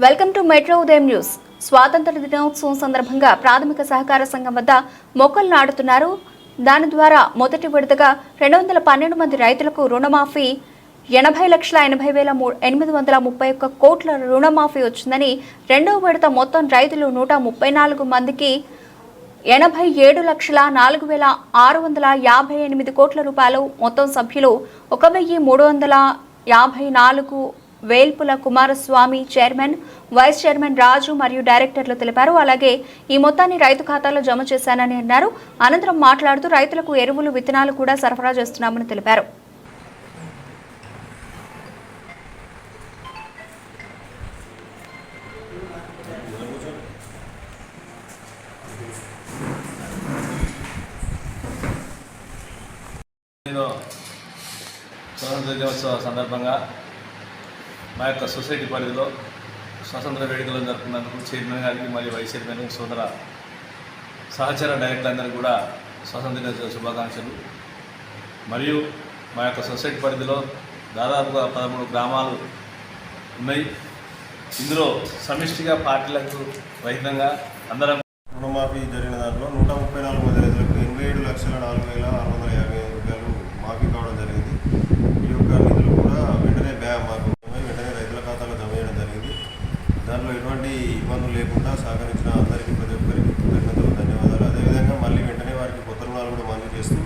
Welcome to metro ఉదయం news. స్వాతంత్ర దినోత్సవం సందర్భంగా ప్రాథమిక సహకార సంఘం వద్ద మొక్కలు నాటుతున్నారు. దాని ద్వారా మొదటి విడతగా 212 మంది రైతులకు రుణమాఫీ 80,80,831 కోట్ల రుణమాఫీ వచ్చిందని, రెండవ విడత మొత్తం రైతులు 134 మందికి 87,04,658 కోట్ల రూపాయలు, మొత్తం సభ్యులు 1,354 Velpula Kumaraswamy chairman, vice chairman రాజు మరియు డైరెక్టర్లు తెలిపారు. అలాగే ఈ మొత్తాన్ని రైతు ఖాతాలో జమ చేశానని అన్నారు. అనంతరం మాట్లాడుతూ రైతులకు ఎరువులు, విత్తనాలు కూడా సరఫరా చేస్తున్నామని తెలిపారు. స్వాతంత్ర దినోత్సవ సందర్భంగా మా యొక్క సొసైటీ పరిధిలో స్వాతంత్ర వేడుకలను జరుపుకున్నందుకు చైర్మన్ గారికి మరియు వైస్ చైర్మన్, సోదర సహచర డైరెక్టర్లందరికీ కూడా స్వాతంత్ర దినోత్సవ శుభాకాంక్షలు. మరియు మా యొక్క సొసైటీ పరిధిలో దాదాపుగా 13 గ్రామాలు ఉన్నాయి. ఇందులో సమిష్టిగా పార్టీలకు రహితంగా అందరం రుణమాఫీ జరిగిన దాంట్లో 134 మంది రైతులకు 87,04,655 రూపాయలు మాఫీ కావడం జరిగింది. ఈ యొక్క నిధులు కూడా వెంటనే రైతుల ఖాతాలో జమ చేయడం జరిగింది. దాంట్లో ఎటువంటి ఇబ్బందులు లేకుండా సహకరించిన అందరికీ, ప్రతి ఒక్కరికి కృతజ్ఞతలు, ధన్యవాదాలు. అదేవిధంగా మళ్ళీ వెంటనే వారికి కొత్త రుణాలు కూడా మంజూరు చేస్తూ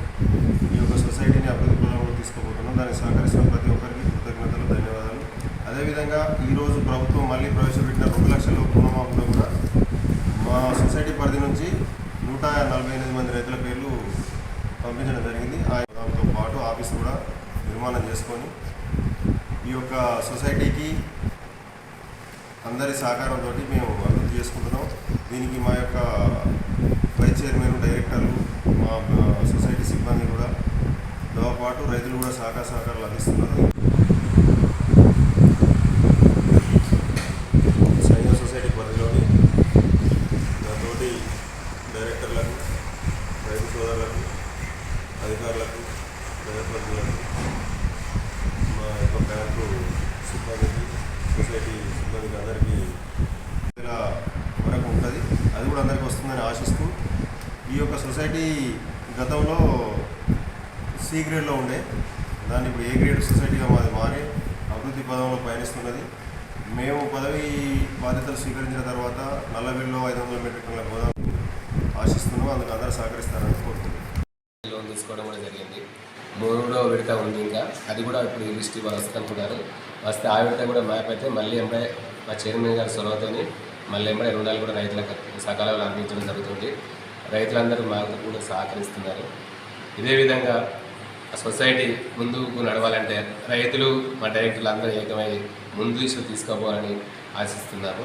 ఈ యొక్క సొసైటీని అభివృద్ధి పదంలో తీసుకుపోతున్నాం. దానికి సహకరిస్తున్న ప్రతి ఒక్కరికి కృతజ్ఞతలు, ధన్యవాదాలు. అదేవిధంగా ఈరోజు ప్రభుత్వం మళ్ళీ ప్రవేశపెట్టిన 2 లక్షల రుణమాఫీలో కూడా మా సొసైటీ పరిధి నుంచి 148 మంది రైతుల పేర్లు పంపించడం జరిగింది. దాంతో పాటు ఆఫీస్ కూడా నిర్మాణం చేసుకొని ఈ యొక్క సొసైటీకి అందరి సహకారంతో మేము అభివృద్ధి చేసుకుంటున్నాం. దీనికి మా యొక్క వైస్ చైర్మన్, డైరెక్టర్లు, మా సొసైటీ సిబ్బంది కూడా తో పాటు రైతులు కూడా సహకారాలు అందిస్తున్నారు. సొసైటీ పరిధిలోని నాతోటి డైరెక్టర్లకు, రైతు సోదరులకు, అధికారులకు, ప్రజాప్రతినిధులకు, మా యొక్క బ్యాంకు సిబ్బందికి, సొసైటీ సిబ్బందికి అందరికీ ఇలా వరకు ఉంటుంది. అది కూడా అందరికీ వస్తుందని ఆశిస్తూ, ఈ యొక్క సొసైటీ గతంలో సి గ్రేడ్లో ఉండే దాన్ని ఇప్పుడు ఏ గ్రేడ్ సొసైటీగా మాది మారి అభివృద్ధి పదంలో పయనిస్తున్నది. మేము పదవి బాధ్యతలు స్వీకరించిన తర్వాత నల్లబిల్లో 500 మెట్రిక్ టన్నుల గోదాం ఆశిస్తున్నాం. అందుకు అందరూ సహకరిస్తారని కోరుతున్నాం. లోన్ తీసుకోవడం కూడా జరిగింది. 3వ విడత ఉంది, ఇంకా అది కూడా ఇప్పుడు లిస్ట్ ఇవ్వాలి వస్తుంటున్నారు. వస్తే ఆ విడత కూడా మ్యాప్ అయితే మళ్ళీ ఎంబడే మా చైర్మన్ గారి సొలవతో మళ్ళీ ఎంబడే రుణాలు కూడా రైతులకు సకాలంలో అందించడం జరుగుతుంది. రైతులందరూ మాకు కూడా సహకరిస్తున్నారు. ఇదే విధంగా సొసైటీ ముందుకు నడవాలంటే రైతులు, మా డైరెక్టర్లు అందరూ ఏకమై ముందు తీసుకోవాలని ఆశిస్తున్నాను.